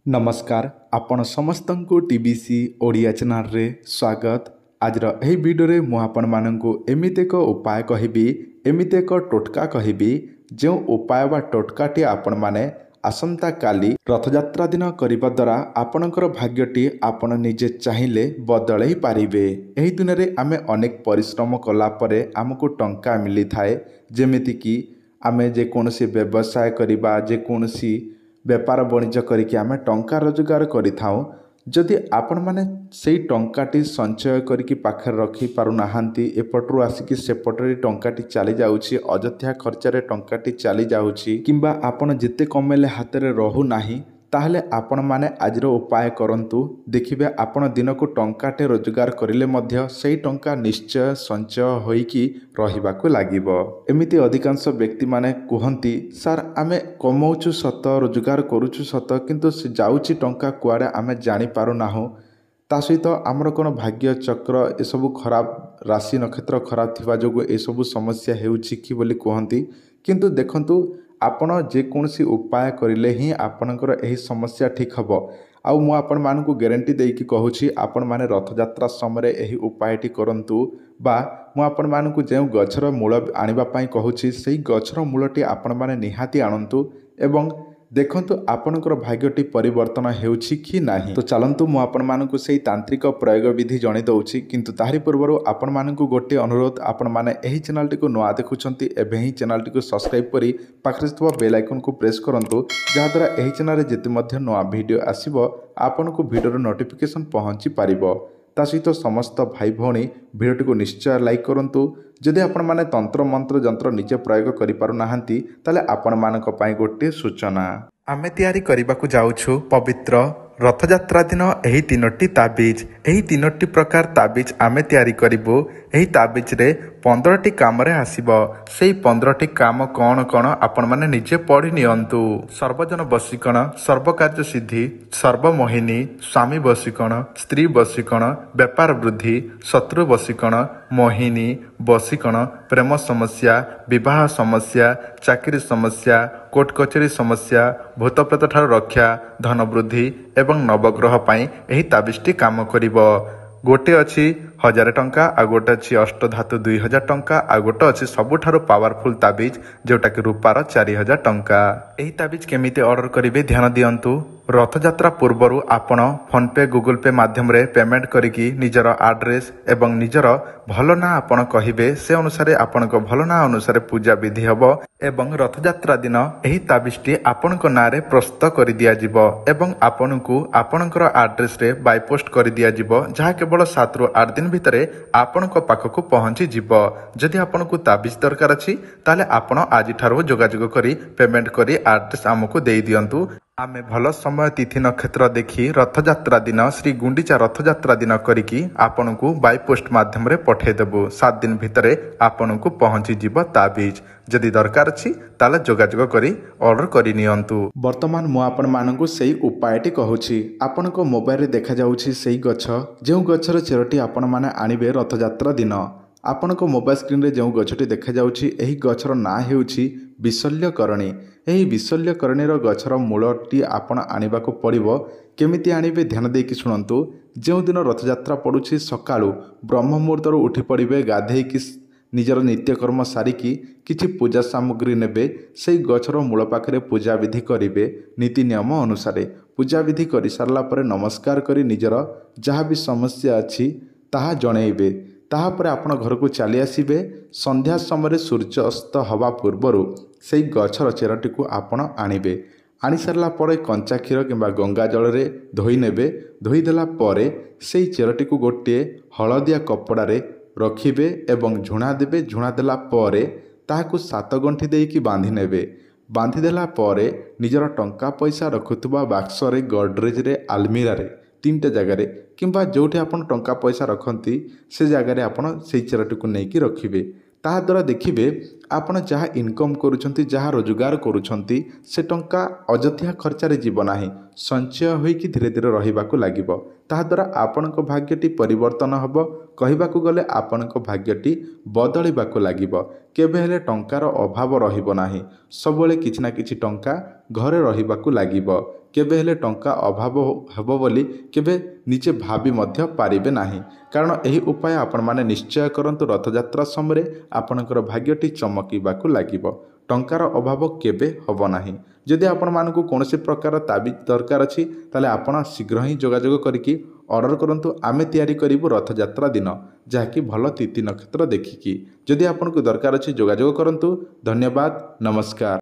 नमस्कार आपण समस्त को टीबीसी ओडिया चैनल रे स्वागत। आज यही वीडियो मु आपण माननकु एमिते एक उपाय कहबी एमिते एक टोटका कहबी जो उपाय बा टोटकाटी आपण माने आसंता काली रथयात्रा दिन करबा द्वारा आपणकर भाग्यटी आपण निजे चाहिए बदलई पारिबे। एही दिन रे आमे अनेक परिश्रम कला परे हमको टंका मिली थाए जेमिति कि आमे जे कोनोसी व्यवसाय करिबा जे कोनोसी बेपार वाणिज्य करके आमे टंका रोजगार करिथाउ। जदि आपण माने सेई टंकाटी संचय करके पाखे रखी पारु नाहांती एपटरू आसिकी सेपटरी टंकाटी चली जाउछि अजथ्या खर्चरे टंकाटी चली जाउछि किंबा आपण जेते कमेले हातरे रहू नाही ताहले आपण माने आजर उपाय करंतु देखिबे आपण दिनको टंकाटे रोजगार करिले मध्य सेई टंका निश्चय संचय होईकी रहिबाकु लागिबो। एमिति अधिकांश व्यक्ति माने कुहंती सर आमे कमाउछु सत रोजगार करूछु सत किंतु से जाउछि टंका कुआडे आमे जानि पारु नाहु ता सहित आमर कोन भाग्य चक्र ए सब खराब राशि नक्षत्र खराब थिबा जोगु ए सब समस्या हेउछि कि बोली कुहंती किंतु देखंतु आपण जेकोसी उपाय करिले ही आपणकर एही समस्या ठीक हबो। आउ मु आपण मानकु ग्यारंटी देकी कहूछि आपण माने रथयात्रा समय एही उपायटी करंतु बा मु आपण मानकु जे गछर मूल आनिबा पई कहूछि सेही गछर मूलटी आपण माने निहाती आनंतु एवं देखंतु आपणकर भाग्यटी परिवर्तन हेउछि कि नाही। तो चलंतु मु आपण मानकु सेही तांत्रिक प्रयोग विधि जणि दउछि किंतु ताहारी पूर्वरु आपण मानकु गोटे अनुरोध आपण माने एही चैनल टिको नुआ देखुछंती एबे ही चैनल टिको सब्सक्राइब करी पाखरे थवा बेल आइकन को प्रेस करंतु जहा द्वारा एही चैनल रे जेते मध्य नुआ वीडियो आसीबो आपनकु वीडियो नोटिफिकेशन पहुंची पारिबो। ता सहित समस्त भाई भौणी वीडियो को निश्चय लाइक करंतु। जदि आपण माने तंत्र मंत्र जंत्र निजे प्रयोग करि पारु नाहंती ताले आपण मानक पई गोटे सूचना आमे तयारी करिबाकु जाउछु पवित्र रथयात्रा दिन एही तीनोटी ताबीज एही तीनोटी प्रकार ताबीज आमे तयारी करिबो। एही ताबीज रे 15टी काम रे आसीबो। सेही 15टी काम कोन कोन आपण माने निजे पढि नियंतु। सर्वजन बसीकण सर्वकार्य सिद्धि सर्वमोहिनी स्वामी बसीकण स्त्री बसीकण व्यापार वृद्धि शत्रु बसीकण मोहिनी बसीकण प्रेम समस्या विवाह समस्या चाकरी समस्या कोर्ट कचेरी समस्या भूत प्रेत ठार रक्षा धन वृद्धि एवं नवग्रह पाई एही ताबीजटी काम करिबो। गोटे अछि 1000 टंका आ गोटे अछि अष्टधातु 2000 टंका आ गोटे अछि सबुठारु पावरफुल ताबीज जोटा कि रूपार 4000 टंका। एही ताबीज केमिते ऑर्डर करिवे ध्यान दियंतु। रथयात्रा पूर्वरु आपण फोन पे गूगल पे माध्यम रे पेमेंट करिकी निजर एड्रेस एवं निजर भल ना आपण कहिबे से अनुसार आपणक भल ना अनुसार पूजा विधि हबो एवं रथयात्रा दिन एही ताबीजटी आपणक नारे प्रस्तुत करि दिया जिवो एवं आपणकु आपणकर एड्रेस रे बाय पोस्ट करि दिया जिवो जहा केवल 7 रु 8 दिन भितरे आपणक पाखकु पहुंची जिवो। जदि आपणकु ताबीज दरकार अछि ताले आपण आज ठारो जोगाजोग करी पेमेंट करी एड्रेस हमकु देई दियंतु। आमे भल समय तिथि नक्षत्र देखी रथयात्रा दिन श्री गुंडीचा रथयात्रा दिन करिकी आपणकु बाय पोस्ट माध्यम रे पठे देबु। 7 दिन भितरे आपणकु पहुंची जिवो ताबीज। जदि दरकार अछि ताले जोगाजोग करी ऑर्डर करि नियंतु। वर्तमान मु आपण मानकु सेही उपायटी कहूछि। आपणको मोबाइल रे देखा जाउछि सेही गछ जेउ गछर चेरटी आपण माने आनिबे रथयात्रा दिन। आपणको मोबाइल स्क्रीन रे जेउ गछटी देखा जाउछि एही गछर ना हेउछि विशल्यकरणी। एही विशल्यकरणीर गछर मूलटी आपण आनिबाको पड़िबो। केमिति आनिबे ध्यान देकी सुनंतु। जेउ दिन रथयात्रा पड़ुछि सकाळु ब्रह्म मुहूर्तରୁ उठी पड़िबे गाधेकी निजर नित्यकर्म सारिकी किछि पूजा सामग्री नेबे सेही गछर मूल पाखरे पूजा विधि करिवे नीति नियम अनुसार। पूजा विधि करि सारला परे नमस्कार करी निजर जहाँ भी समस्या अछि ताहा जणैबे। ताहा परे आपण घर को चली आसीबे। संध्या समय सूर्य अस्त हवा पूर्वरु सेही गछर चेरटी को आपण आनिबे। आनी सारला परे कंचा क्षीर किंबा गंगा जल रे धोई नेबे। धोई देला परे सेही चेरटी को गोटे हळदिया कपड़ा रे रखिबे एवं झुणा देबे। झुणा देला परे ताहाकु 7 गंठी देकी बांधी नेबे। बांधी देला परे निजर टंका पैसा रखुतबा बाक्स रे गडरेज रे आलमीरा रे 3टा जगह रे किंबा जोठी आपण टंका पैसा रखंती से जगह रे आपण सेही चेरटी को नेकी रखिबे। ताहा द्वारा देखिबे आपण जहाँ इनकम करूछंती जहाँ रोजगार करूछंती से टंका अजथिया खर्चारे जीव नाही संचय होईकि धीरे धीरे रहिबाकु लागिबो। ताहा द्वारा आपणक भाग्यटी परिवर्तन हबो। कहिबाकु गले आपणक भाग्यटी बदलिबाकु लागिबो। केबे हेले टंकार अभाव रहिबो नाही। सबले किछि ना किछि टंका ଘରେ ରହିବାକୁ ଲାଗିବ। କେବେ ହେଲେ ଟଙ୍କା ଅଭାବ ହେବ ବୋଲି କେବେ ନିଜେ ଭାବି ମଧ୍ୟ ପାରିବେ ନାହିଁ। କାରଣ ଏହି ଉପାୟ ଆପଣମାନେ ନିଶ୍ଚୟ କରନ୍ତୁ। ରଥଯାତ୍ରା ସମୟରେ ଆପଣଙ୍କର ଭାଗ୍ୟଟି ଚମକିବାକୁ ଲାଗିବ। ଟଙ୍କାର ଅଭାବ କେବେ ହେବ ନାହିଁ। ଯଦି ଆପଣମାନଙ୍କୁ କୌଣସି ପ୍ରକାର ତାବିଜ ଦରକାର ଅଛି ତାହେଲେ ଆପଣ ଶୀଘ୍ର ହିଁ ଯୋଗାଯୋଗ କରିକି ଅର୍ଡ଼ର କରନ୍ତୁ। ଆମେ ତିଆରି କରିବୁ ରଥଯାତ୍ରା ଦିନ, ଯାହାକି ଭଲ ତିଥି ନକ୍ଷତ୍ର ଦେଖିକି। ଯଦି ଆପଣଙ୍କୁ ଦରକାର ଅଛି ଯୋଗାଯୋଗ କରନ୍ତୁ। ଧନ୍ୟବାଦ, ନମସ୍କାର।